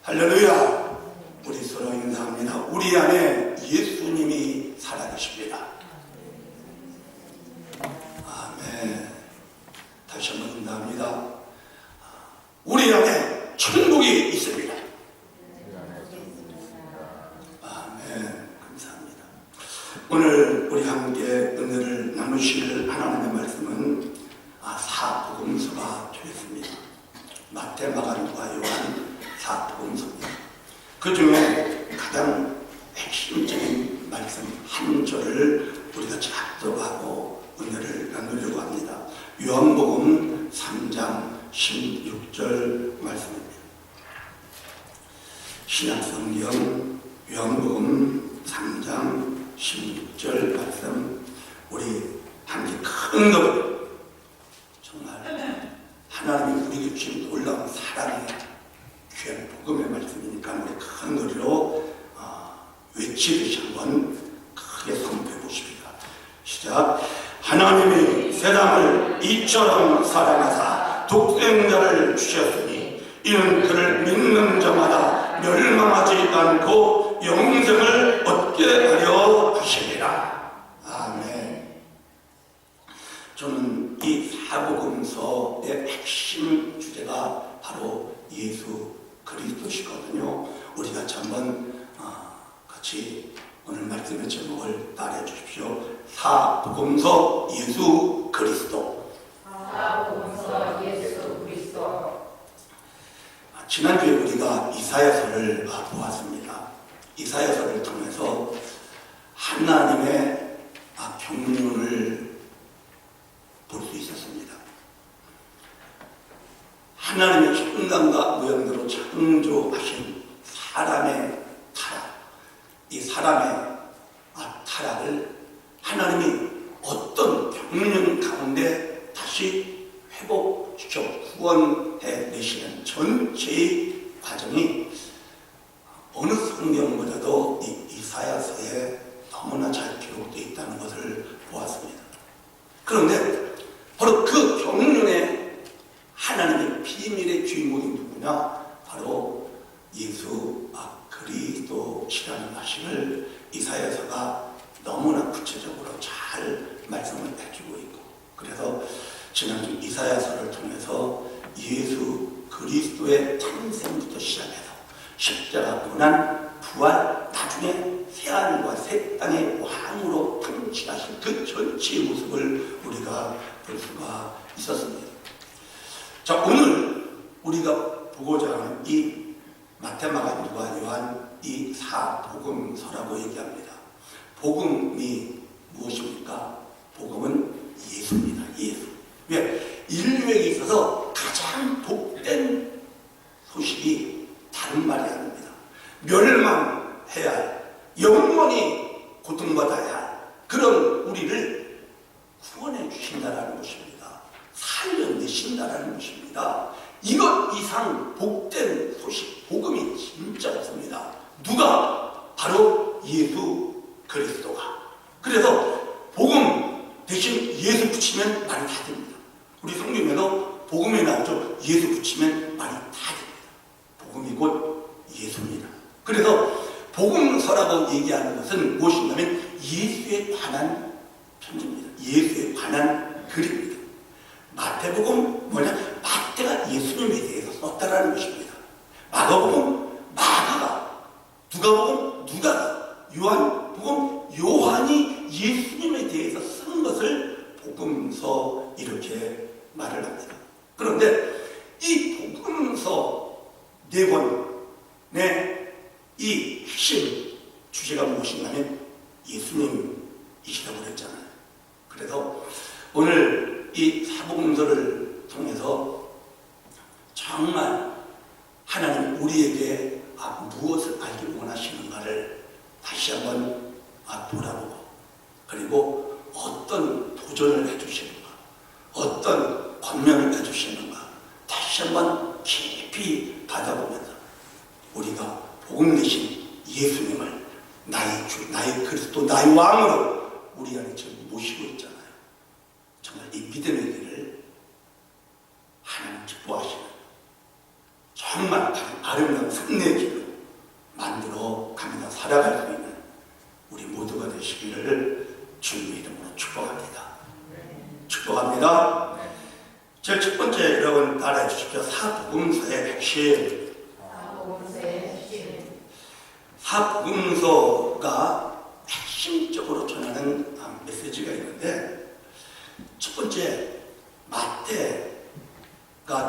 할렐루야. 우리 서로 인사합니다. 우리 안에 예수님이 살아계십니다. 아멘. 다시 한번 인사합니다. 우리 안에 천국이 있습니다. 아멘. 감사합니다. 오늘 우리 함께 은혜를 나누실 하나님의 말씀은 사복음서가 되겠습니다. 마태, 마가, 누가, 요한 사복음서입니다. 그 중에 가장 핵심적인 말씀 한 절을 우리가 작정하고 은혜를 나누려고 합니다. 요한복음 3장 16절 말씀입니다. 신약성경 요한복음 3장 16절 말씀, 우리 함께 큰 것, 정말 하나님이 우리에게 주신 놀라운 사랑의 귀한 복음의 말씀이니까 우리 큰 소리로 외치듯이 한번 크게 선포해 보십니다. 시작. 하나님이 세상을 이처럼 사랑하사 독생자를 주셨으니 이는 그를 믿는 자마다 멸망하지 않고 영생을 얻게 하려 하심이라. 아멘. 저는 이 사복음서의 핵심 주제가 바로 예수 그리스도시거든요. 우리 같이 한번 같이 오늘 말씀의 제목을 따라해 주십시오. 사복음서 예수 그리스도. 사복음서 예수 그리스도. 지난주에 우리가 이사야서를 보았습니다. 이사야서를 통해서 하나님의 경륜을 볼 수 있었습니다. 하나님의 형상과 모양대로 창조하신 사람의 타락, 이 사람의 타락을 하나님이 어떤 경륜 가운데 다시 회복시켜 구원해 내시는 전체의 과정이 어느 성경보다도 이 이사야서에 너무나 잘 기록되어 있다는 것을 보았습니다. 그런데 바로 그 경륜의 하나님의 비밀의 주인공이 누구냐? 바로 예수 그리스도시라는 말씀을 이사야서가 너무나 구체적으로 잘 말씀을 해주고 있고, 그래서 지난주 이사야서를 통해서 예수 그리스도의 탄생부터 시작해서 십자가 고난, 부활, 나중에 새하늘과 새 땅의 왕으로 통치하신 그 전체의 모습을 우리가 볼 수가 있었습니다. 자, 오늘 우리가 보고자 하는 이 마태, 마가, 누가, 요한 이 사복음서라고 얘기합니다. 복음이 무엇입니까? 복음은 예수입니다. 예수. 왜? 인류에게 있어서 가장 복된 소식이 다른 말이 아닙니다. 멸망해야 할, 영원히 고통받아야 할 그런 우리를 구원해 주신다라는 것입니다. 살려내신다라는 것입니다. 이것 이상 복된 소식, 복음이 진짜 없습니다. 누가? 바로 예수 그리스도가. 그래서 복음 대신 예수 붙이면 말이 다 됩니다. 우리 성경에도 복음에 나오죠. 예수 붙이면 말이 다 됩니다. 복음이 곧 예수입니다. 그래서 복음서라고 얘기하는 것은 무엇이냐면 예수에 관한 편지입니다. 예수에 관한 글입니다. 마태복음 뭐냐? 마태가 예수님에 대해서 썼다라는 것입니다. 마가복음 마가가, 누가복음 누가가, 요한복음 요한이 예수님에 대해서 쓴 것을 복음서 이렇게 말을 합니다. 그런데 이 복음서 4권의 이 핵심 주제가 무엇이냐면 예수님이시라고 그랬잖아요. 그래서 오늘 이 사복음서를 통해서 정말 하나님 우리에게 무엇을 알기 원하시는가를 다시 한번 돌아보고, 그리고 어떤 도전을 해주시는가, 어떤 권면을 해주시는가 다시 한번 깊이 받아보면서 우리가 복음 대신 예수님을 나의 주, 나의 그리스도, 나의 왕으로 우리 안에 지금 모시고 있잖아요. 정말 이 믿음의 길을 하나님 기뻐하시는 정말 아름다운 그냥 승리의 길로 만들어 가면서 살아갈 수 있는 우리 모두가 되시기를 주님의 이름으로 축복합니다. 축복합니다. 제일 첫 번째 여러분 따라해 주십시오. 사복음서의 핵심. 사복음서가 핵심적으로 전하는 메시지가 있는데, 첫 번째 마태가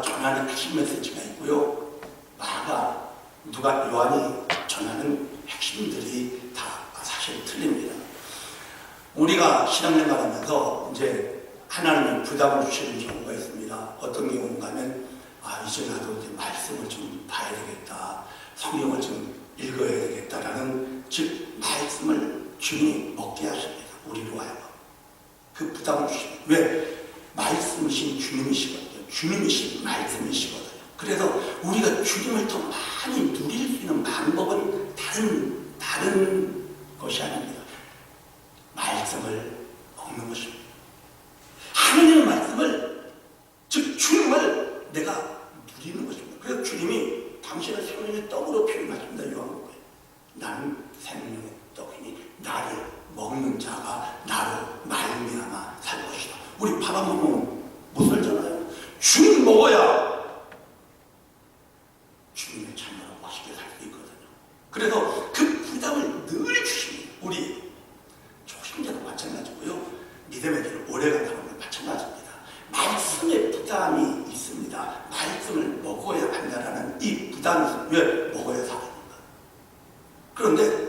전하는 핵심 메시지가 있고요, 마가, 누가, 요한이 전하는 핵심들이 다 사실 틀립니다. 우리가 신앙생활 하면서 이제 하나님이 부담을 주시는 경우가 있습니다. 어떤 경우인가 하면, 이제 나도 이제 말씀을 좀 봐야 되겠다, 성경을 좀 읽어야 되겠다라는, 즉 말씀을 주님이 먹게 하십니다. 우리로 하여금 그 부담을 주십니다. 왜? 말씀이신 주님이시거든요. 주님이신 말씀이시거든요. 그래서 우리가 주님을 더 많이 누릴 수 있는 방법은 다른 것이 아닙니다. 말씀을 먹는 것입니다. 하느님의 말씀을, 즉 주님을 내가 누리는 것입니다. 그래서 주님이 당신의 생명의 떡으로 표현하십니다. 요한복음에 나는 생명의 떡이니 나를 먹는 자가 나로 말미암아 살 것이다. 우리 밥 안 먹으면 못 살잖아요. 주님 먹어야 주님의 참여로 맛있게 살 수 있거든요. 그래서 그 부담을 늘 주십니다. 우리 초신자도 마찬가지고요, 믿음의 길을 오래 간다는 건 마찬가지입니다. 말씀에 부담이 있습니다. 말씀을 먹어야 한다라는 이 부담이 왜 먹어야 살아갑니까? 그런데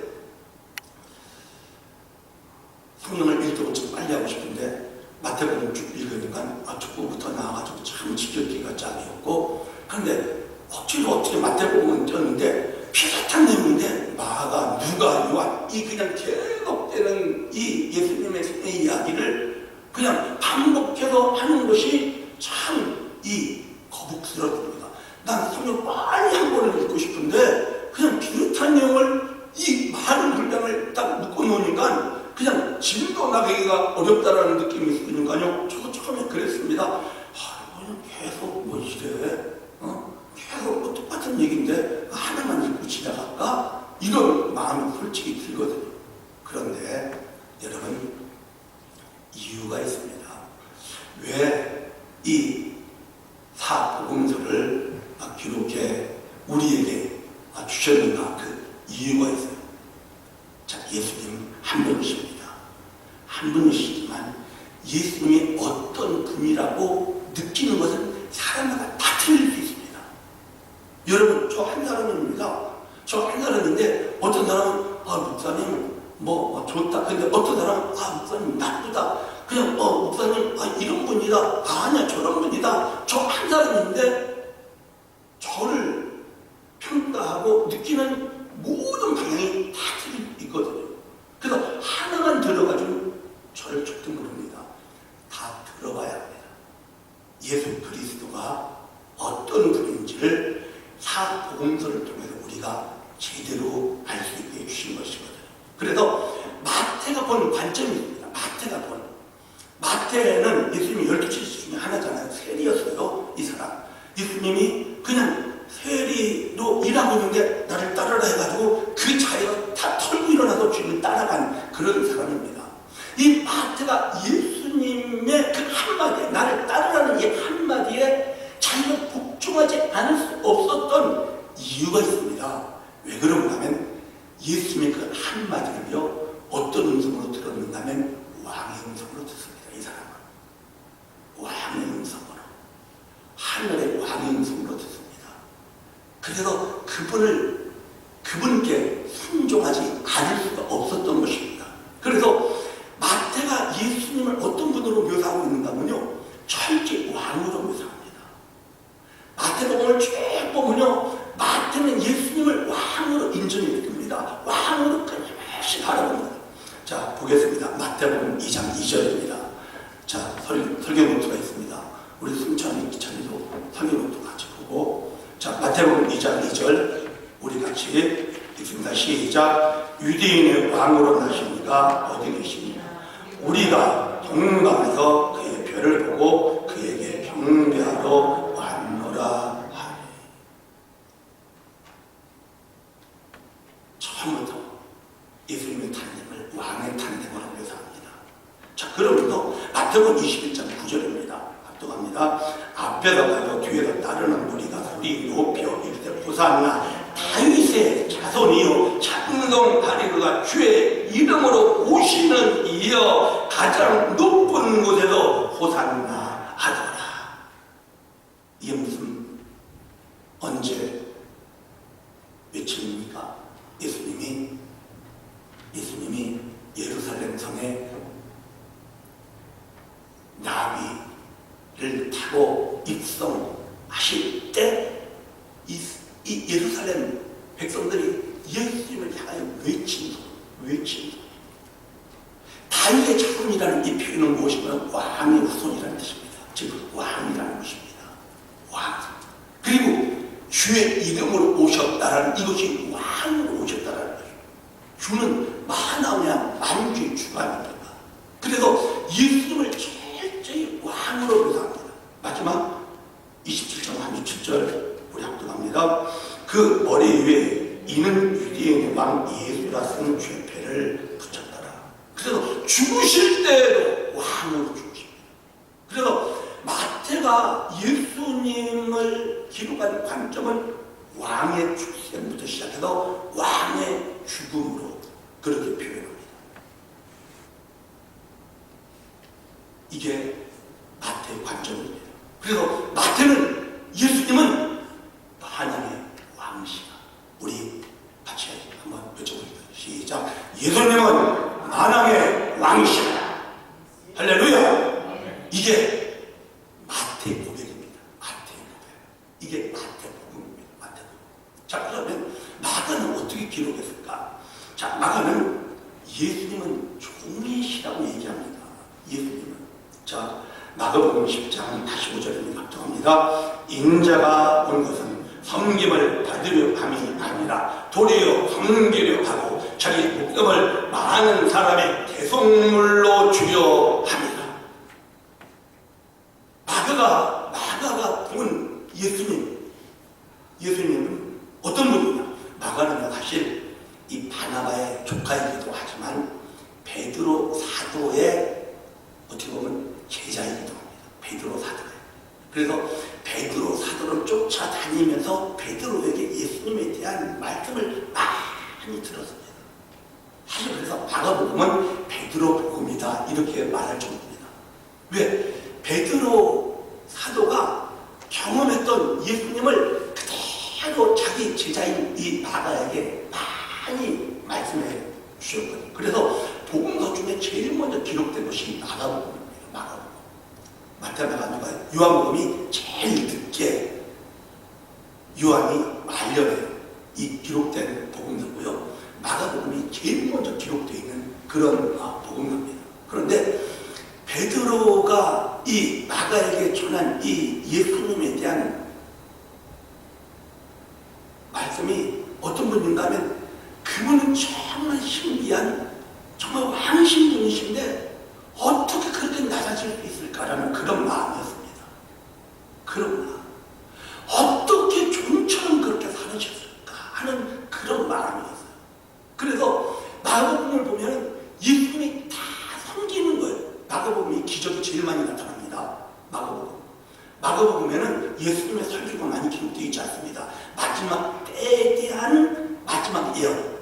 성경을 읽도 좀 빨리 하고 싶은데 마태복음 쭉 읽으니까 축구부터 나와가지고 참 지겹기가 짝이었고, 그런데 억지로 어떻게 마태복음은 떴는데 비슷한 내용인데 마가, 누가, 요한, 이 그냥 계속되는 이 예수님의 생애 이야기를 그냥 반복해서 하는 것이 참 이 거북스럽습니다. 난 성경 빨리 한 번을 읽고 싶은데 그냥 비슷한 내용을 이 많은 분량을 딱 묶어 놓으니까 그냥 짐도 나가기가 어렵다라는 느낌이 있으니까요. 저도 처음에 그랬습니다. 그냥 계속 뭐 이래? 계속 뭐 똑같은 얘기인데 하나만 읽고 지나갈까? 이런 마음이 솔직히 들거든요. 그런데 여러분, 이유가 있습니다. 왜 이 사복음서를 기록해 우리에게 주셨는가? 그 이유가 있어요. 자, 예수님 한 분이십니다. 한 분이시지만 예수님이 어떤 분이라고 느끼는 것은 사람마다 다 틀릴 수 있습니다. 여러분, 저 한 사람입니다. 저 한 사람인데 어떤 사람은 목사님 뭐 좋다. 근데 어떤 사람은 목사님 나쁘다. 그냥 목사님 이런 분이다. 아니야 저런 분이다. 저 한 사람인데 저를 평가하고 느끼는 모든 방향이 다 있거든요. 그래서 하나만 들어가지고 저를 좋든 모릅니다. 다 들어봐야 합니다. 예수 그리스도가 어떤 분인지를 사복음서를 통해서 우리가 제대로 알 수 있게 해주신 것이거든요. 그래서 마태가 본 관점이 있습니다. 마태는 예수님이 12제자 중에 하나잖아요. 세리였어요. 이 사람. 예수님이 그냥 세리로 일하고 있는데 나를 따르라 해가지고 그 자리가 다 털고 일어나서 주님을 따라간 그런 사람입니다. 이 마태가 예수님의 그 한마디에, 나를 따르라는 이 한마디에 자기가 복종하지 않을 수 없었던 이유가 있습니다. 왜 그런가 하면 예수님의 그 한마디를요, 어떤 음성으로 들었는가 하면 왕의 음성으로 듣습니다. 이 사람은 왕의 음성으로, 하늘의 왕의 음성으로 듣습니다. 그래서 그분께 순종하지 않을 수가 없었던 것입니다. 그래서 마태가 예수님을 어떤 분으로 묘사하고 있는가 하면요, 철기 왕으로 묘사합니다. 마태복음을 쭉 보면요, 마태는 예수님을 왕으로 인정이 됩니다. 왕으로 끊임없이 바라봅니다. 자, 보겠습니다. 마태복음 2장 2절입니다. 자, 설교 노트가 있습니다. 우리 승찬이 기찬이도 설교 노트 같이 보고, 자, 마태복음 2장 2절 우리 같이 읽습니다. 시작. 유대인의 왕으로 나시니가 어디 계시냐? 우리가 동방에서 그의 별을 보고 그에게 경배하러 왔노라 하니. 처음부터 예수님의 탄생을 왕의 탄생으로 묘사합니다. 자, 그러면서 마태복음 21장 9절입니다. 합독합니다. 앞에다 가고 뒤에다 따르는 무리가 소리 높여 이르되 호산나 다윗의 자손이요 찬송하리 그가 주의 이름으로 오시는 이여 가장 높은 곳에서 호산나 하더라. 이게 무슨 언제 외침입니까? 예수님이 예루살렘 성에 나귀를 타고 입성하실 때 이 예루살렘 백성들이 예수님을 향하여 외친 소리. 다윗의 자손이라는 이 표현은 무엇이냐면 왕의 후손이라는 뜻입니다. 즉 왕이라는 것입니다. 왕. 그리고 주의 이름으로 오셨다라는 이것이 왕으로 오셨다라는 것입니다. 주는 만하면 만주의 주가 아닙니까? 그래서 예수님을 철저히 왕으로 묘사합니다. 마지막 27장 37절 우리 합독합니다. 그 머리 위에 이는 유대인의 왕 예수라 쓴 죄패를 붙였더라. 그래서 죽으실 때에도 왕으로 죽으십니다. 그래서 마태가 예수님을 기록한 관점은 왕의 출생부터 시작해서 왕의 죽음으로 그렇게 표현합니다. 이게 마태의 관점입니다. 그래서 마태는 예수님은 하나님의 왕이시다. 우리 같이 한번 여쭤보겠습니다. 시작. 예수님은 만왕의 왕이시다. 할렐루야. 이게 마태의 고백입니다. 마태의 고백. 이게 마태복음입니다. 마태복음. 자, 그러면 마가는 어떻게 기록했을까? 자, 마가는 예수님은 종이시라고 얘기합니다. 예수님은. 자, 마가복음 10장 45절입니다. 합독합니다. 인자가 온 것은 섬김을 받으려 함이 아니라 도리어 섬기려 하고 자기 목숨을 많은 사람의 대속물로 주려 합니다. 마가가 본 예수님은 어떤 분이냐? 마가는 사실 이 바나바의 조카이기도 하지만 베드로 사도의 어떻게 보면 제자이기도 합니다. 베드로 사도예요. 그래서 베드로 사도를 쫓아다니면서 베드로에게 예수님에 대한 말씀을 많이 들었습니다. 사실 그래서 마가복음은 베드로 복음이다 이렇게 말할 정도입니다. 왜? 베드로 사도가 경험했던 예수님을 그대로 자기 제자인 이 마가에게 많이 말씀해 주셨거든요. 그래서 복음서 중에 제일 먼저 기록된 것이 마가복음입니다. 마가복음. 마태마가 요한복음이 제일 늦게 요한이 말년에 이 기록된 복음서고요. 마가복음이 제일 먼저 기록되어 있는 그런 복음서입니다. 그런데 베드로가 이 마가에게 전한 이 예수님에 대한 말씀이 어떤 분인가 하면 그분은 정말 신기한 정말 왕이신 분이신데 어떻게 그렇게 낮아질 수 있을까라는 그런 마음이었습니다. 그런 마음. 어떻게 종처럼 그렇게 살으셨을까 하는 그런 마음이었어요. 그래서 마가복음을 보면 예수님이 다 섬기는 거예요. 마가복음이 기적이 제일 많이 나타납니다. 마가복음에는 예수님의 설교가 많이 기록되어 있지 않습니다. 마지막 때에 대한 마지막 예언.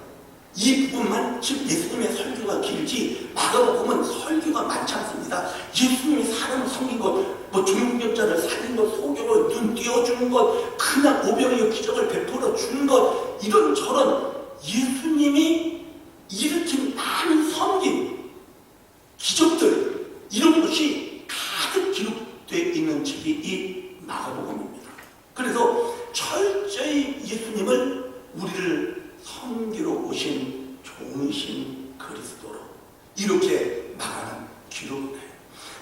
이 부분만 즉 예수님의 설교가 길지 마가복음은 설교가 많지 않습니다. 예수님이 사람을 섬긴 것, 뭐 중풍병자를 살린 것, 소경을 눈 띄워주는 것, 그냥 오병이어 기적을 베풀어 주는 것, 이런저런 예수님이 일으킨 많은 섬김, 기적들 이런 것이 가득 기록되어 있는 책이 이 마가복음입니다. 그래서 철저히 예수님을 우리를 섬기러 오신 종이신 그리스도로 이렇게 마가는 기록을 해요.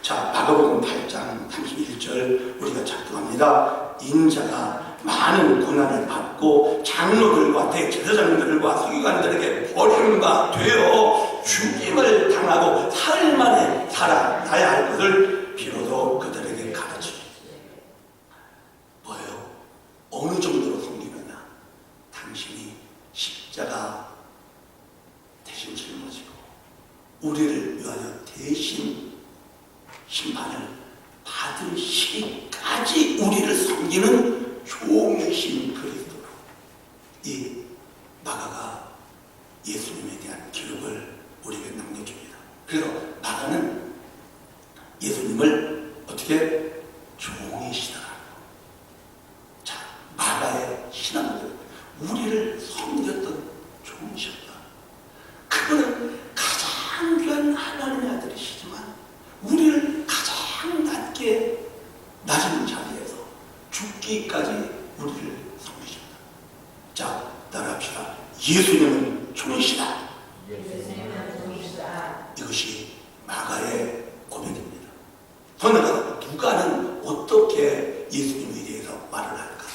자, 마가복음 8장 31절 우리가 작성합니다. 인자가 많은 고난을 받고 장로들과 대제사장들과 서기관들에게 버림받되어 죽임을 당하고 사흘 만에 살아나야 할 것을 비로소 그들에게 가르치니 뭐예요? 어느 정도로 섬기느냐? 당신이 십자가 우리를 위하여 대신 심판을 받으시기까지 우리를 섬기는 종이신 그리스도로 이 마가가 예수님에 대한 기록을 우리에게 남겨줍니다. 그래서 마가는 예수님을 어떻게 종이시다. 자, 마가의 신앙들 우리를 섬겼던 종이셨다. 그분은 가장 귀한 하나님의 아들이시지만 우리를 가장 낮은 자리에서 죽기까지 우리를 섬기셨다. 자, 따라합시다. 예수님은 종이시다. 예수님은 종이시다. 이것이 마가의 고백입니다. 더 나아가 누가는 어떻게 예수님에 대해서 말을 할까?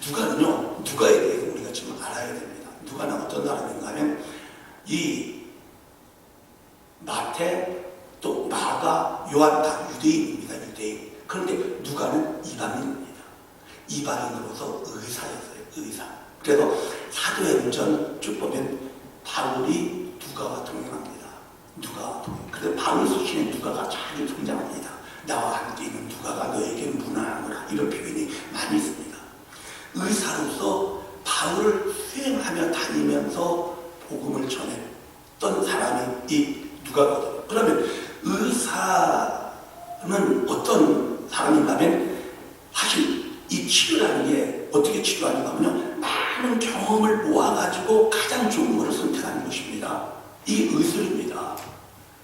누가는요, 누가에 대해서 우리가 지금 알아야 됩니다. 누가는 어떤 사람인가 하면 이 마태 또 마가 요한 다 유대인입니다. 유대인. 그런데 누가는 이방인입니다. 이방인으로서 의사였어요. 의사. 그래서 사도행전 쭉 보면 바울이 누가와 동행합니다. 누가와 동행. 그래서 바울 소신에 누가가 자주 등장합니다. 나와 함께 있는 누가가 너에게 무난하노라. 이런 표현이 많이 있습니다. 의사로서 바울을 수행하며 다니면서 복음을 전했던 사람이 이 누가거든요. 그러면 의사는 어떤 사람인가 하면 사실 이 치료라는 게 어떻게 치료하는가 하면요, 많은 경험을 모아가지고 가장 좋은 것을 선택하는 것입니다. 이 의술입니다.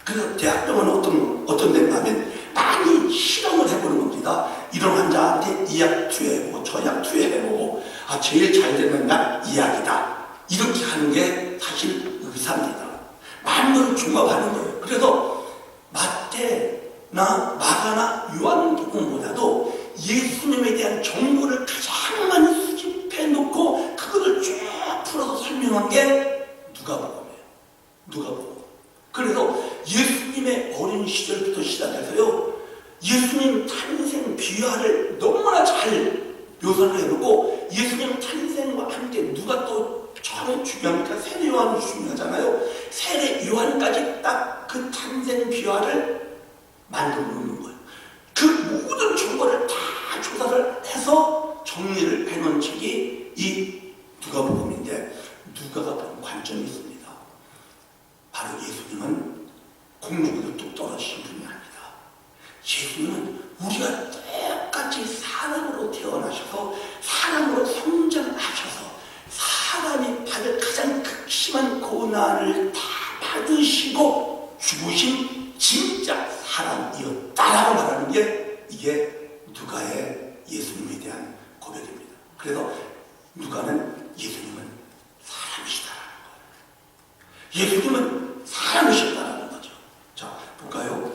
그래서 대학병원은 어떤 데인가 하면 많이 실험을 해보는 겁니다. 이런 환자한테 이 약 투여해보고 저 약 투여해보고 제일 잘 되는 약 이 약이다. 이렇게 하는 게 사실 의사입니다. 많은 걸 종합하는 거예요. 그래서 마태나 마가나 요한복음보다도 예수님에 대한 정보를 가장 많이 수집해 놓고 그거를 쫙 풀어서 설명한 게 누가복음이에요. 누가복음. 그래서 예수님의 어린 시절부터 시작해서요, 예수님 탄생 비화를 너무나 잘 묘사를 해놓고 예수님 탄생과 함께 누가 또 처음에 중요합니까? 세례 요한이 중요하잖아요. 세례 요한까지 딱 그 탄생 비화를 만들어 놓는 거예요. 그 모든 정보를 다 조사를 해서 정리를 해놓은 책이 이 누가복음인데, 누가가 본 관점이 있습니다. 바로 예수님은 공중에서 뚝 떨어지신 분이 아니다. 예수님은 우리가 똑같이 사람으로 태어나셔서 사람으로 성장하셔서 사람이 받을 가장 극심한 고난을 다 받으시고 죽으신 진짜 사람이었다라고 말하는 게 이게 누가의 예수님에 대한 고백입니다. 그래서 누가는 예수님은 사람이시다라는 거예요. 예수님은 사람이셨다라는 거죠. 자, 볼까요?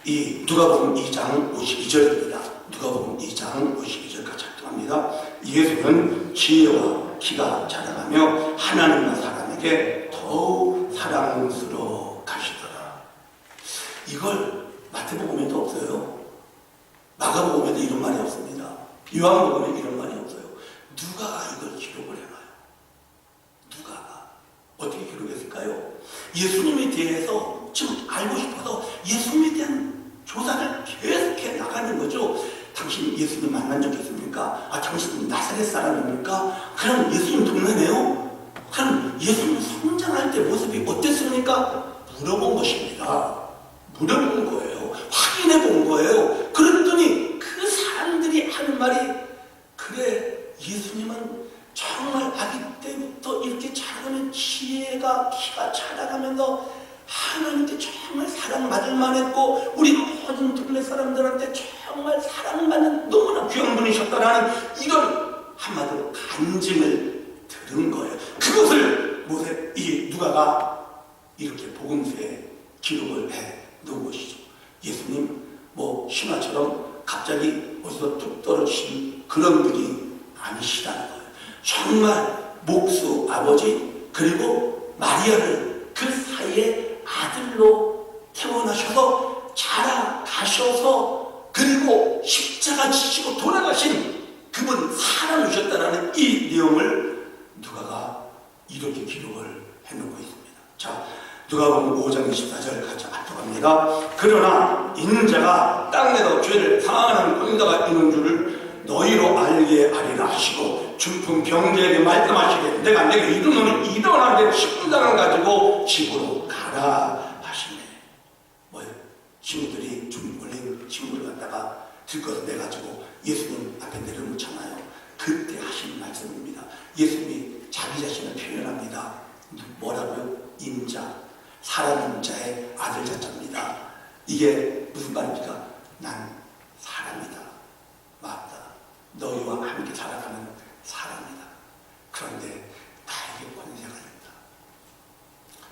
이 누가복음 2장 52절입니다. 누가복음 2장 52절까지 작동합니다. 예수는 지혜와 키가 자라가며 하나님과 사람에게 더욱 사랑스러워 가시더라. 이걸 마태복음에도 없어요. 마가복음에도 이런 말이 없습니다. 요한복음에 이런 말이 없어요. 누가가 이걸 기록을 해놔요. 누가가 어떻게 기록했을까요? 예수님에 대해서 지금 알고 싶어서 예수님에 대한 조사를 계속해 나가는 거죠. 당신 예수님 만난 적 있습니까? 당신 나사렛 사람입니까? 그럼 예수님 동네네요? 그럼 예수님 성장할 때 모습이 어땠습니까? 물어본 것입니다. 물어본 거예요. 확인해 본 거예요. 그랬더니 그 사람들이 하는 말이, 그래, 예수님은 정말 아기 때부터 이렇게 자라면 지혜가 키가 자라가면서 하나님께 정말 사랑받을 만했고 우리 모든 동네 사람들한테 정말 사랑받는 너무나 귀한 분이셨다라는 이런 한마디로 간증을 들은 거예요. 그것을 이 누가가 이렇게 복음서에 기록을 해 놓은 것이죠. 예수님 신화처럼 갑자기 어디서 뚝 떨어지신 그런 분이 아니시다는 거예요. 정말 목수 아버지 그리고 마리아를 그 사이에 아들로 태어나셔서 자라가셔서 그리고 십자가 지시고 돌아가신 그분 사람이셨다는 이 내용을 누가가 이렇게 기록을 해놓고 있습니다. 자, 누가복음 5장 24절 같이 압도합니다. 그러나 인자가 땅에서 죄를 사하는 권세가 있는 줄을 너희로 알게 하리라 하시고 중풍 병자에게 말씀하시되 내가 내게 이르노니 일어나되 십자가를 가지고 집으로 가라 하시네. 뭐예요? 친구들이 중 걸린 친구를 갖다가 들것을 내가지고 예수님 앞에 내려놓잖아요. 그때 하신 말씀입니다. 예수님이 자기 자신을 표현합니다. 뭐라고요? 인자, 사람 인자의 아들 자자입니다. 이게 무슨 말입니까? 난 사람이다. 맞다. 너희와 함께 살아가는 사람이다. 그런데 나에게 권세가 있다.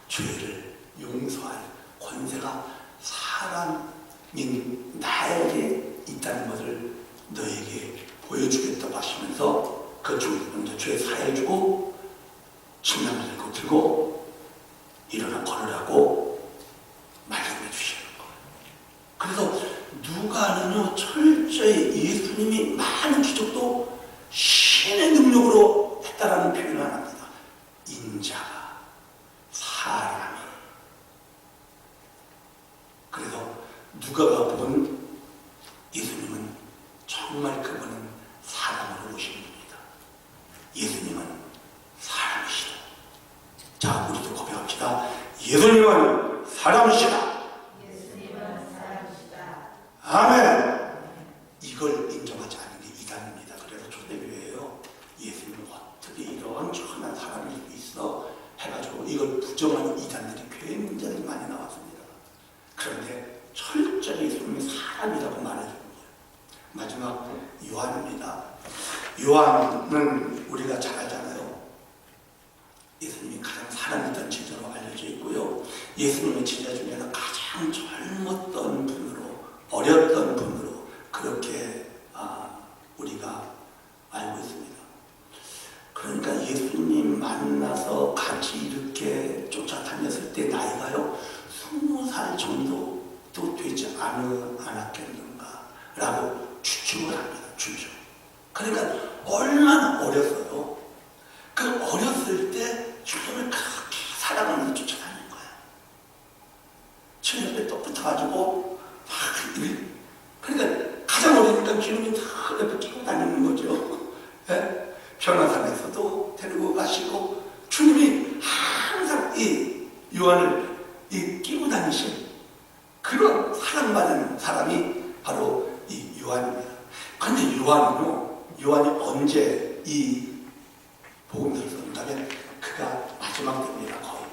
죄를 용서할 권세가 사람인 나에게 있다는 것을 너에게 보여주겠다고 하시면서 그 중에서 먼저 죄 사해주고 침낭을 들고 일어나 걸으라고 말씀해 주시는 거예요. 그래서 누가는요 철저히 예수님이 많은 기적도 신의 능력으로 했다라는 표현을 합니다. 인자가 사람이. 그래서 누가가 본 예수님은 정말 그분은 사람으로 오신 분입니다. 예수님은 사람이시다. 자, 우리도 고백합시다. 예수님은 사람이시다. 예수님은 사람이시다. 아멘. 이걸 인정하지 않는 게 이단입니다. 그래서 초대교회예요. 예수님은 어떻게 이런 천한 사람일 수 있어 해가지고 이걸 부정하는 이단들이 굉장히 많이 나왔습니다. 그런데 철저히 예수님이 사람이라고 말해주는 거예요. 마지막 요한입니다. 요한은 우리가 잘 알잖아요. 예수님이 가장 사랑했던 제자로 알려져 있고요. 예수님의 제자 중에는 가장 젊었던 분으로, 어렸던 분으로 그렇게 우리가 알고 있습니다. 그러니까 예수님 만나서 같이 이렇게 쫓아다녔을 때 나이가요 20살 정도도 되지 않았겠는가 라고 추측을 합니다. 추측. 그러니까 얼마나 어렸어요. 그 어렸을 때 주님을 그렇게 사랑하면서 쫓아다닌 거야. 주님 옆에 또 붙어가지고 그러니까 가장 어리니까 주님이 다 옆에 끼고 다니는 거죠. 예? 변화산에서도 데리고 가시고 주님이 항상 이 요한을 끼고 다니신 그런 사랑받은 사람이 바로 이 요한입니다. 그런데 요한이 언제 이 복음서를 썼냐면 그가 마지막 때입니다. 거의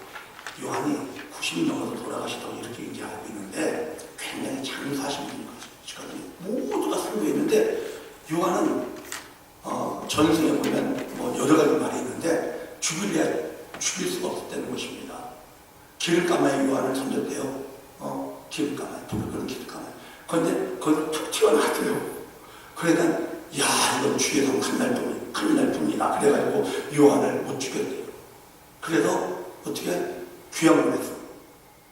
요한이 90 넘어서 돌아가시다고 이렇게 이제 알고 있는데 굉장히 장수하신 분이거든요. 모두가 선교했는데 요한은 전승에 보면 뭐 여러 가지 말이 있는데 죽일 수가 없었다는 것입니다. 기름가마에 요한을 던졌대요. 기름가마에 불을 끄는 기름가마에. 그런데 그걸 툭 튀어나왔대요. 그러니까 이건 죽여서 큰일 날 뿐이다. 그래가지고 요한을 못 죽였대요. 그래서 어떻게 귀양을 했어.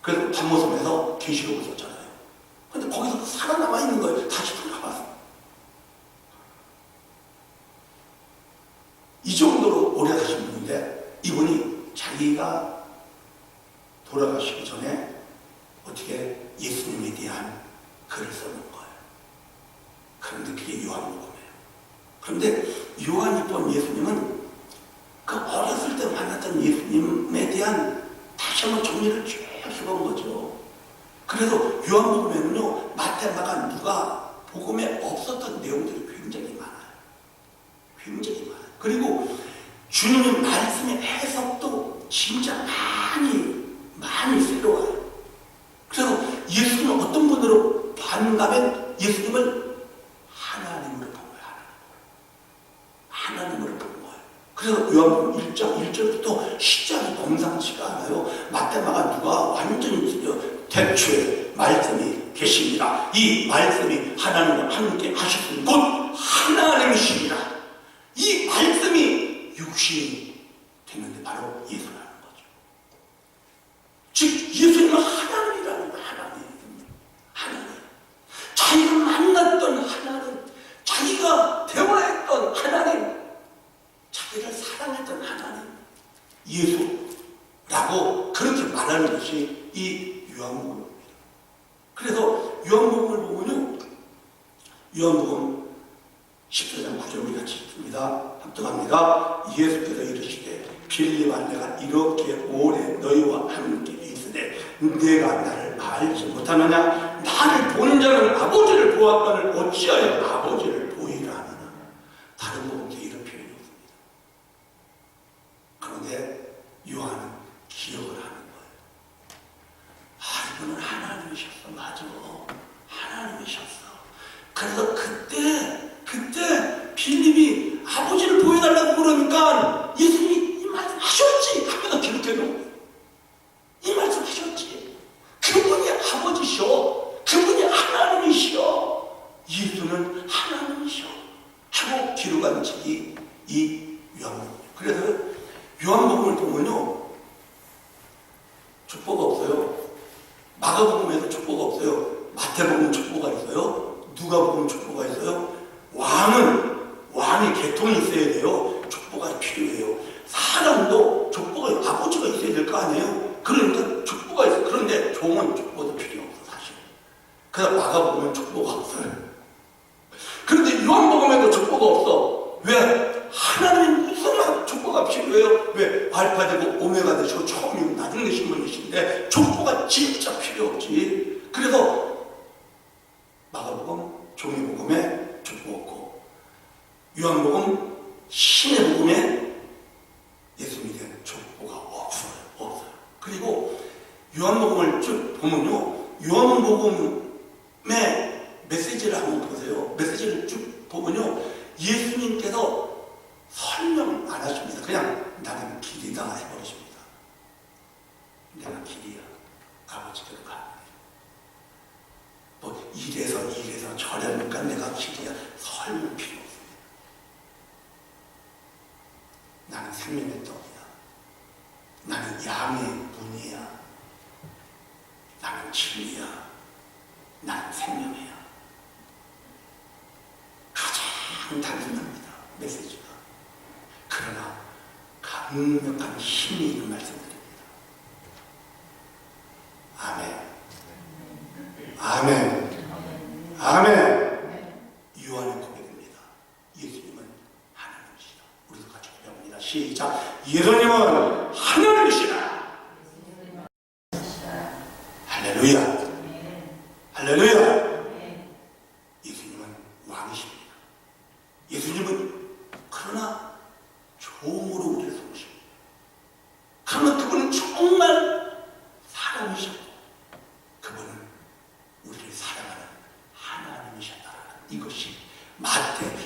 그래서 밤모섬에서 계시록을 썼잖아요. 근데 거기서 살아남아 있는 거예요. 다시 돌아와서. 이 정도로 오래 사신 분인데 이분이 자기가 돌아가시기 전에 어떻게 예수님에 대한 글을 써놓은 거예요. 그런데 그게 요한복음이에요. 그런데 요한이 본 예수님은 그 어렸을 때 만났던 예수님에 대한 다시 한번 정리를 쭉 해본 거죠. 그래서 요한복음에는요 마태, 마가, 누가 복음에 없었던 내용들이 굉장히 많아요. 굉장히 많아요. 그리고 주님의 말씀의 해석도 진짜 많이 새로워요. 그래서 예수님은 어떤 분으로 봤는가면 예수님을 하나님으로 본 거예요. 하나님으로 본 거예요. 그래서 요한복음 1장 1절부터 시작이 범상치가 않아요. 마태, 마가, 누가 완전히 대초에 말씀이 계십니다. 이 말씀이 하나님과 함께 하셨으니 곧 하나님이십니다. 이 말씀이 육신이 됐는데 바로 예수라는 거죠. 즉 예수님은 하나님이라는 거예요. 하나님. 자기가 만났던 하나님, 자기가 대화했던 하나님, 자기를 사랑했던 하나님, 예수라고 라고 그렇게 말하는 것이 이 요한복음입니다. 그래서 요한복음을 보면요, 요한복음 14장 9절 우리 같이 읽습니다. 합독합니다. 예수께서 이르시되 빌립아, 내가 이렇게 오래 너희와 함께 있으되 내가 나를 알지 못하느냐? 나를 보는 자는 아버지를 보았거늘 어찌하여 아버지를 보이라 하느냐? 다른 복음에 이런 표현이 없습니다. 그런데 요한은 기억을 하는 거예요. 아, 이분은 하나님이셨어. 맞아, 하나님이셨어. 그래서 그때 빌립이 아버지를 보여달라고 그러니까 예수님이 이 말씀 하셨지 하면서 기록해놓은 거예요. 이 말씀 하셨지. 그분이 아버지셔. 그분이 하나님이시여. 예수는 하나님이셔. 하고 기록한 책이 이 요한복음이에요. 그래서 요한복음을 보면요, 족보가 없어요. 마가복음에도 족보가 없어요. 마태복음 족보가 있어요. 누가복음 족보가 있어요. 왕이 계통이 있어야 돼요. 족보가 필요해요. 사람도 족보가, 아버지가 있어야 될 거 아니에요. 그러니까 족보가 있어요. 그런데 종은 족보도 필요 없어, 사실. 그래서 마가복음엔 족보가 없어요. 그런데 요한복음에도 족보가 없어. 왜? 하나님 무슨 족보가 필요해요? 왜? 알파되고 오메가 되시고 처음이고 나중 되신 분이신데 족보가 진짜 필요 없지. 그래서 마가복음, 종이복음에 족보 없고, 요한복음, 신의 복음에 예수님에 대한 족보가 없어요. 그리고 요한복음을 쭉 보면요, 요한복음의 메시지를 한번 보세요. 메시지를 쭉 보면요, 예수님께서 설명 안 하십니다. 그냥 나는 길이다 해버리십니다. 내가 길이야. 아버지께로 가. 뭐 이래서 저래니까 내가 길이야. 설명 필요 없습니다. 나는 생명의 떡이야. 나는 양의 문이야. 나는 진리야. 나는 생명이야. 가장 단순합니다, 메시지가. 그러나 강력한 힘이 있는 말씀드립니다. 아멘. 아멘. 아멘. 요한의 고백입니다. 예수님은 하나님이시다. 우리도 같이 고백합니다. 시작. 예수님은 하나님이시다. 할렐루야. 할렐루야. 예수님은 왕이십니다. 예수님은 그러나 종으로 우리를 세우십니다. 그러나 그분은 정말 사람이셨고 그분은 우리를 사랑하는 하나님이셨다라는 이것이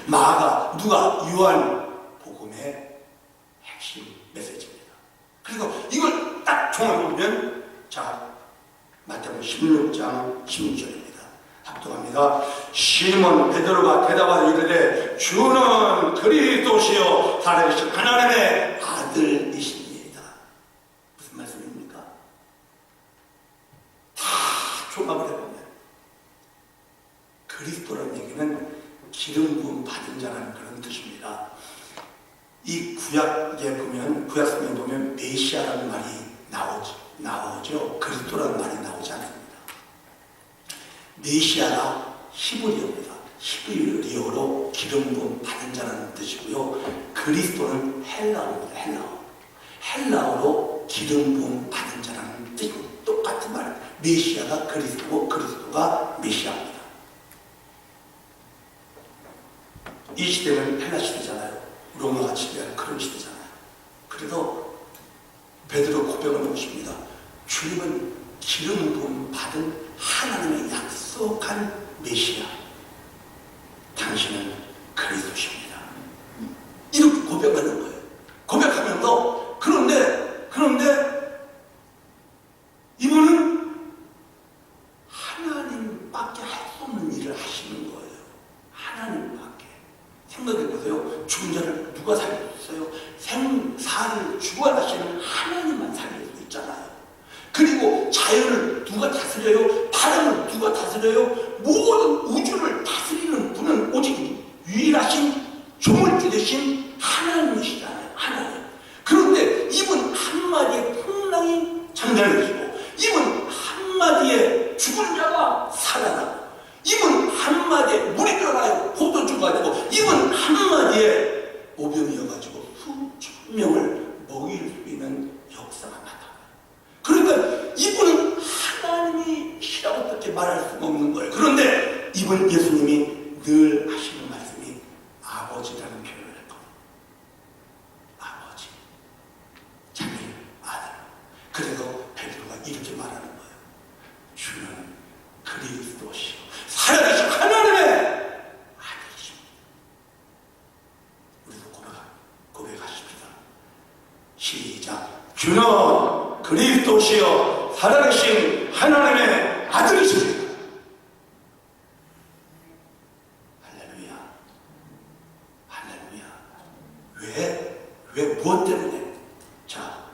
마가, 누가, 요한 복음의 핵심 메시지입니다. 그리고 이걸 딱 종합해보면, 자, 마태복음 16장 16절입니다. 합독합니다. 시몬 베드로가 대답하여 이르되 주는 그리스도시요 살아계신 하나님의 아들이십니다. 무슨 말씀입니까? 다 종합을 해보면 그리스도라는 얘기는 기름 부음 받은 자라는 그런 뜻입니다. 이 구약에 보면, 구약성에 보면 메시아라는 말이 나오죠. 그리스도라는 말이 나오지 않습니다. 메시아가 히브리어입니다. 히브리어로 기름 부음 받은 자라는 뜻이고요. 그리스도는 헬라어입니다. 헬라어로 기름 부음 받은 자라는 뜻, 똑같은 말입니다. 메시아가 그리스도고 그리스도가 메시아입니다. 이 시대는 헬라 시대잖아요. 로마가 지배하는 그런 시대잖아요. 그래서 베드로 고백을 해보십니다. 주님은 기름 부음 받은 하나님의 약속한 메시아. 당신은 그리스도십니다. 이렇게 고백하는 거예요. 고백하면서 그런데 이분은 하나님밖에 할 수 없는 일을 하시는 거예요. 하나님밖에. 생각해보세요. 죽은 자를 누가 살려줬어요? 생사를 주관하시는 하나님만 살릴 수 있잖아요. 그리고 자연을 누가 다스려요? 바람을 누가 다스려요? 모든 우주를 다스리는 분은 오직 유일하신 조물주 되신 하나님이시잖아요. 하나님. 그런데 이분 한마디의 풍랑이 장렬해지고, 입은 한마디에 죽은 자가 살아나고, 입은 한마디에 물이 들어가요 포도주가 되고, 입은 한마디에 오병이어가지고 수천 명을 먹일 수 있는 역사가 나타나요. 그러니까 이분은 하나님이시라고 어떻게 말할 수가 없는 거예요. 그런데 이분 예수님이 늘 하시는 말씀이 아버지라는 표현을 했거든요. 아버지, 자기 아들. 그래서 베드로가 이렇게 말하는 거예요. 주는 그리스도시요 살아계신 하나님의 아들이십니다. 우리도 고백하십니다. 시작. 주는 그리스도시요 살아계신 하나님의 아들이십니다. 할렐루야. 할렐루야. 왜 무엇 때문에? 자,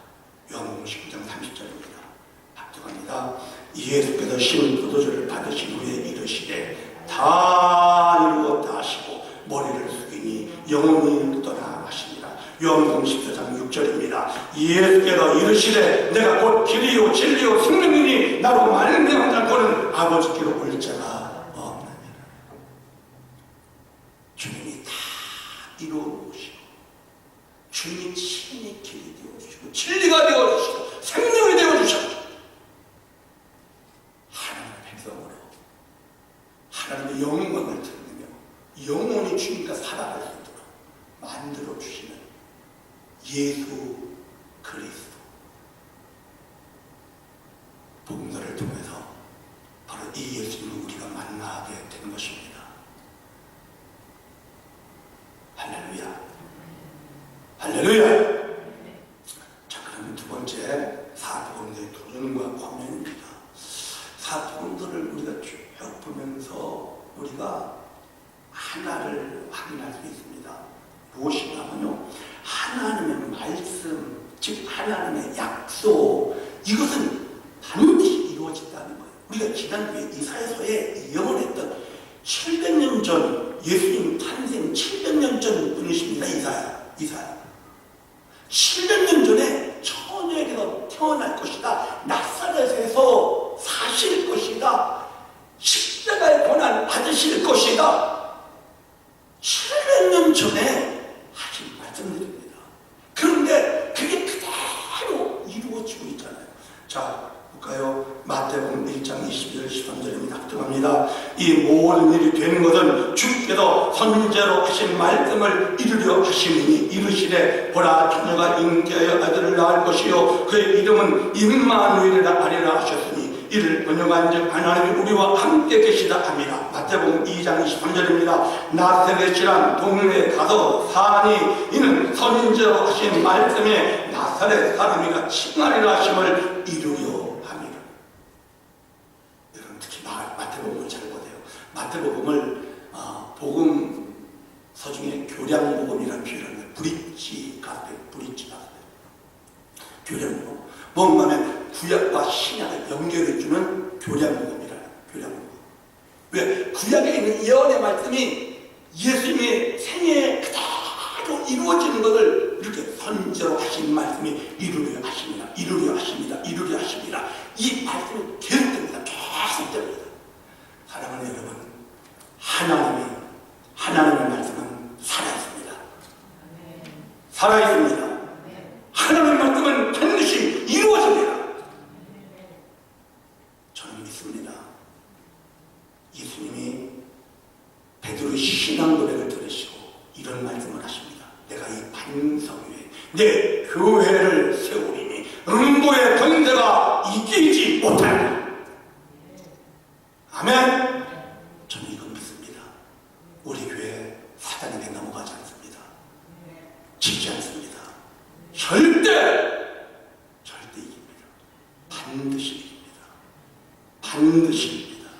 요한복음 19장 30절입니다. 합독합니다. 예수께서 신 포도주를 받으신 후에 이르시되 다 이루었다 하시고 머리를 숙이니 영혼이 떠나가시니라. 요한복음 14장 6절입니다. 예수께서 이르시되 내가 곧 길이요 진리요 생명이니 나로 말미암은 자고는 아버지께로 올 자가 없느니라. 주님이 다 이루어 놓으시고, 주님이 친히 길이 되어주시고 진리가 되어주시고 생명이 되어주시고, 하나님의 백성으로 하나님의 영광을 드리며 영원히 주님과 살아갈 수 있도록 만들어 주시는 예수 그리스도, 복음서를 통해서 바로 이 예수님을 우리가 만나게 되는 것입니다. 할렐루야. 할렐루야. 자, 그러면 두 번째 사복음서의 도전과 권면입니다. 사복음서를 우리가 쭉 보면서 우리가 하나를 확인할 수 있습니다. 무엇이냐면요, 하나님의 말씀, 즉 하나님의 약속, 이것은 반드시 이루어진다는 거예요. 우리가 지난주에 이사야서에 예언했던 700년 전, 예수님 탄생 700년 전 분이십니다. 이사야 700년 전에 처녀에게서 태어날 것이다, 나사렛에서 사실 것이다, 십자가의 고난 받으실 것이다, 700년 전에 하신 말씀들입니다. 그런데 그게 그대로 이루어지고 있잖아요. 자, 볼까요? 마태복음 1장 22절 13절입니다. 합독합니다. 이 모든 일이 되는 것은 주께서 선지자로 하신 말씀을 이루려 하시니 이르시되 보라 처녀가 잉태하여 아들을 낳을 것이요 그의 이름은 임마누엘이라 하리라 하셨으니 이를 번역한즉 하나님이 우리와 함께 계시다 합니다. 마태복음 2장 23절입니다. 나사렛이란 동네에 가서 사니 이는 선지자로 하신 말씀에 나사렛 사람이가 칭하리라 하심을 이루려 합니다. 여러분 특히 마태복음을 잘 보세요. 마태복음을 복음서 중에 교량복음이라는 표현을 해요. 브릿지 가스펠. 교량복음. 뭔가 하면 구약과 신약을 연결해주는 교량복음이라는 교량복음. 왜? 구약에 있는 예언의 말씀이 예수님의 생애에 그대로 이루어지는 것을 이렇게 선지자로 하신 말씀이 이루려 하십니다. 이 말씀이 계속됩니다. 계속됩니다. 사랑하는 여러분, 하나님의 말씀은 살아있습니다. 살아있습니다. 하나님의 말씀은 반드시 이루어집니다. 저는 믿습니다. 예수님이 베드로의 신앙 고백을 들으시고 이런 말씀을 하십니다. 내가 이 반석 위에 내 교회를 세우리니 음부의 권세가 이기지 못하리라. 아멘. 저는 이건 믿습니다. 우리 교회 사단에게 넘어가지 않습니다. 지지 않습니다. 절대 이깁니다. 반드시 이깁니다. 반드시 이깁니다.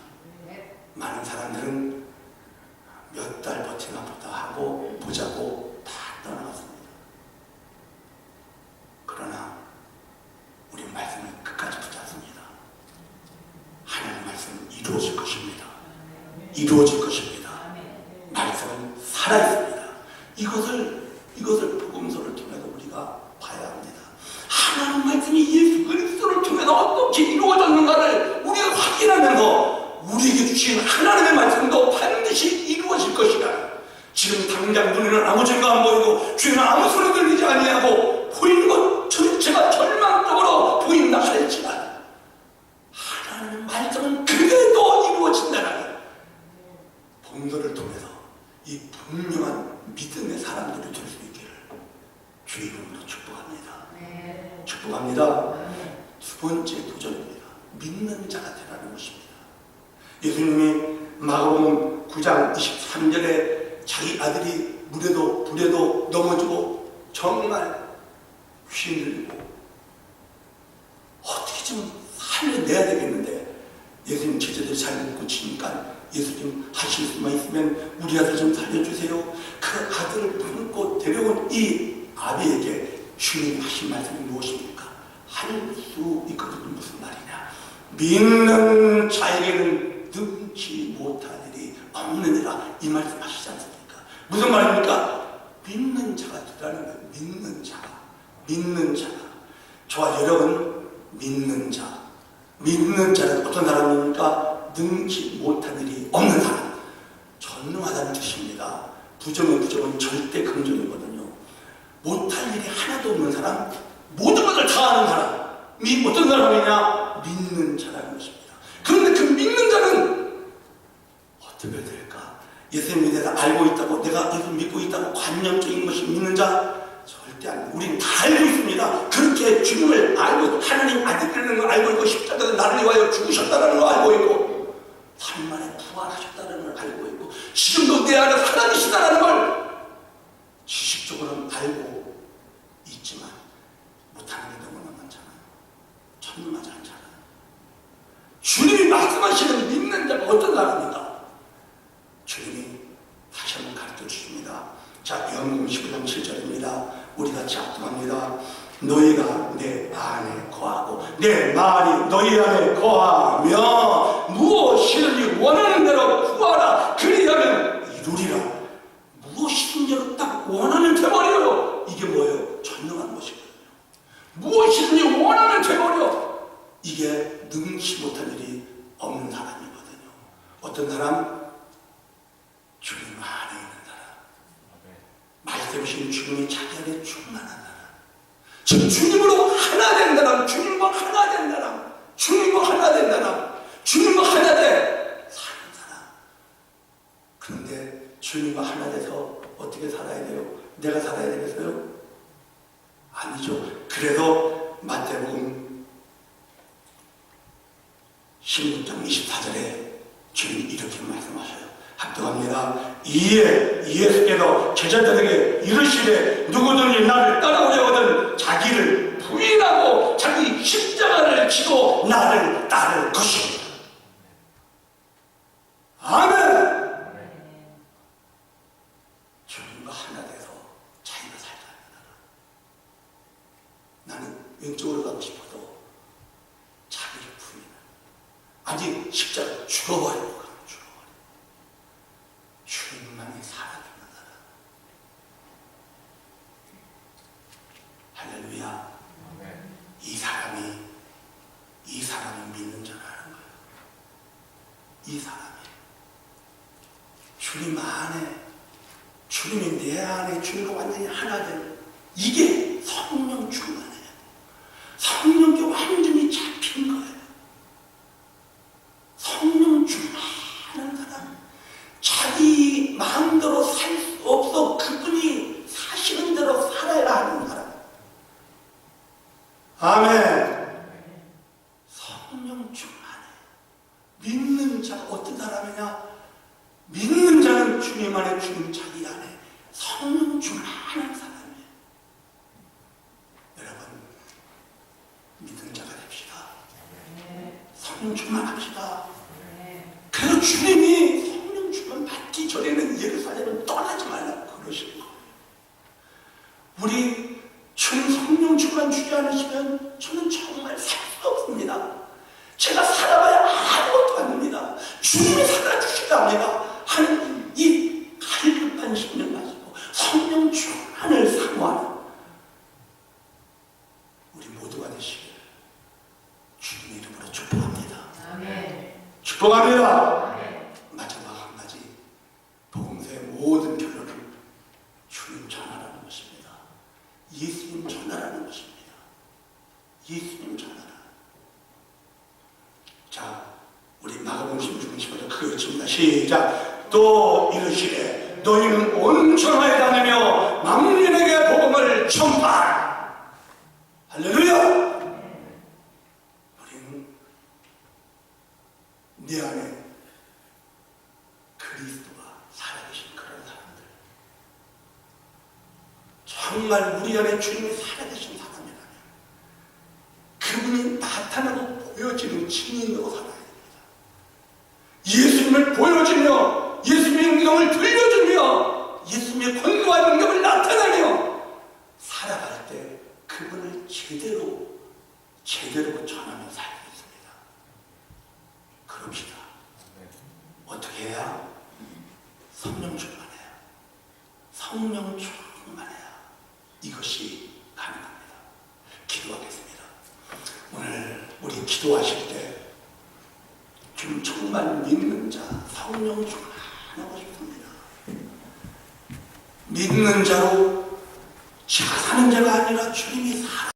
많은 사람들은 몇 달 버티나 보다 하고 보자고 다 떠나갔습니다. 그러나 우리 말씀을 끝까지 붙잡습니다. 하나님 말씀은 이루어질 것입니다. 이루어질 것입니다. 말씀은 살아있습니다. 이것을 복음서를 통해서 우리가 봐야 합니다. 하나님 보이고 주님은 아무 소리 들리지 아니하고 보이는 것 전체가 절망적으로 보인다 할지라도 하나님의 말씀은 그래도 이루어진다는 본도를 통해서 이 분명한 믿음의 사람들이 될 수 있기를 주의 이름으로 축복합니다. 축복합니다. 두 번째 도전입니다. 믿는 자가 되라는 것입니다. 예수님이 마가복음 9장 23절에 자기 아들이 불에도 넘어지고 정말 휘둘리고 어떻게 좀 살려내야 되겠는데 예수님 제자들이 잘 묻고 치니까 예수님 하실 수만 있으면 우리 아들 좀 살려주세요. 그 아들을 품고 데려온 이 아비에게 주님이 하신 말씀이 무엇입니까? 할 수 있거든요. 무슨 말이냐? 믿는 자에게는 능치 못할 일이 없느니라 이 말씀 하시지 않습니까? 무슨 말입니까? 믿는 자가 되라는 거예요. 믿는 자가 저와 여러분 믿는 자는 어떤 사람입니까? 능치 못할 일이 없는 사람, 전능하다는 뜻입니다. 부정은 절대 긍정이거든요. 못할 일이 하나도 없는 사람, 모든 것을 다 하는 사람이 어떤 사람이냐? 믿는 자라는 것입니다. 그런데 그 믿는 자는 어떻게 될까? 예수님에 대해서 알고 있다고, 내가 예수 믿고 있다고 관념적인 것이 믿는 자? 절대 아닙니다. 우리는 다 알고 있습니다. 그렇게 주님을 알고, 하나님 아들이라는 걸 알고 있고, 십자가에서 나를 위하여 죽으셨다는 걸 알고 있고, 3일 만에 부활하셨다는 걸 알고 있고, 지금도 내 안에 살아계시다는 걸 지식적으로는 알고 있지만 못하는 게 너무나 많잖아요. 천만하지 않잖아요. 주님이 말씀하시는 믿는 자가 어떤 사람입니까? 주님이 다시 한번 가르쳐 주십니다. 자, 요한복음 19장 7절입니다. 우리 같이 합독합니다. 너희가 내 안에 거하고 내 말이 너희 안에 거하며 무엇이든지 원하는 대로 구하라. 그리하면 이루리라. 무엇이든지 딱 원하면 돼버려요. 이게 뭐예요? 전능한 것이거든요. 무엇이든지 원하면 돼버려. 이게 능치 못한 일이 없는 사람이거든요. 어떤 사람? 주님 안에 있는 사람. 말씀하신 주님이 자기 안에 충만한 사람. 즉 주님으로 하나 된 사람, 주님과 하나 된 사람, 주님과 하나 된 사람, 주님과 하나 돼 사는 사람. 그런데 주님과 하나 돼서 어떻게 살아야 돼요? 내가 살아야 되겠어요? 아니죠. 그래서 마태복음 16장 24절에 주님 이렇게 말씀하셔요. 합독합니다. 이에 예수께서 제자들에게 이르시되 누구든지 나를 따라오려거든 자기를 부인하고 자기 십자가를 지고 나를 따를 것입니다. 아멘. 주님과 하나 돼서 자기가 살자. 나는 왼쪽으로 가고 싶어도 자기를 부인하고 아직 십자가 죽어버리고 주님만이 살아주는 사람. 할렐루야. 이 사람이 믿는 자라는 거예요. 이 사람이 주님 안에, 주님이 내 안에 주님과 완전히 하나 된 이게 성령 충만해요. 성령께 완전히 잡힌 거예요. 성령 충만한 사람. 자기 마음대로 살 수 없어. 그분이 사시는 대로 살아야 하는 사람. 아멘. 성령 충만해. 믿는 자가 어떤 사람이냐? 믿는 자는 주님 안에, 주님 자기 안에 성령 충만한 사람이에요. 여러분, 믿는 자가 됩시다. 성령 충만합시다. 그래서 주님이 성령 충만 받기 전에는 예루살렘을 떠나지 말라고 그러시는 거예요. 우리 주님 성령 충만 주지 않으시면 저는 정말 살 수 없습니다. 제가 살아봐야 아무것도 안 됩니다. 주님이 살아주시다 합니다. 하나님 이 갈급한 심령 가지고 성령 충만을 사모하는 우리 모두가 되시길 주님 이름으로 축복합니다. 아멘. 축복합니다. 아멘. 마지막 한 가지 복음서의 모든 결론은 주님 전하라는 예수님 전하라는 것입니다. 예수님 전하라. 자, 우리 마가복음 16장 15절 그거 읽습니다. 시작. 또 이르시되 너희는 온 천하에 다니며 만민에게 복음을 전파하라. 할렐루야. 우리는 내 안에 그리스도가 살아계신 그런 사람들, 정말 우리 안에 주님이 살아계신 사람이라면 그분이 나타나고 보여지는 증인으로 살아야 됩니다. 예수님을 보여주며 예수님의 능력을 들려주며 예수님의 권능과 능력을 나타내며 살아갈 때 그분을 제대로 전하며 살겠습니다. 그럽시다. 어떻게 해야? 성령 충만해야. 성령 충만해야 이것이 가능합니다. 기도하겠습니다. 오늘 우리 기도하실 때 주님 정말 믿는 자, 성령 충만하고 싶습니다. 믿는 자로 차 사는 자가 아니라 주님의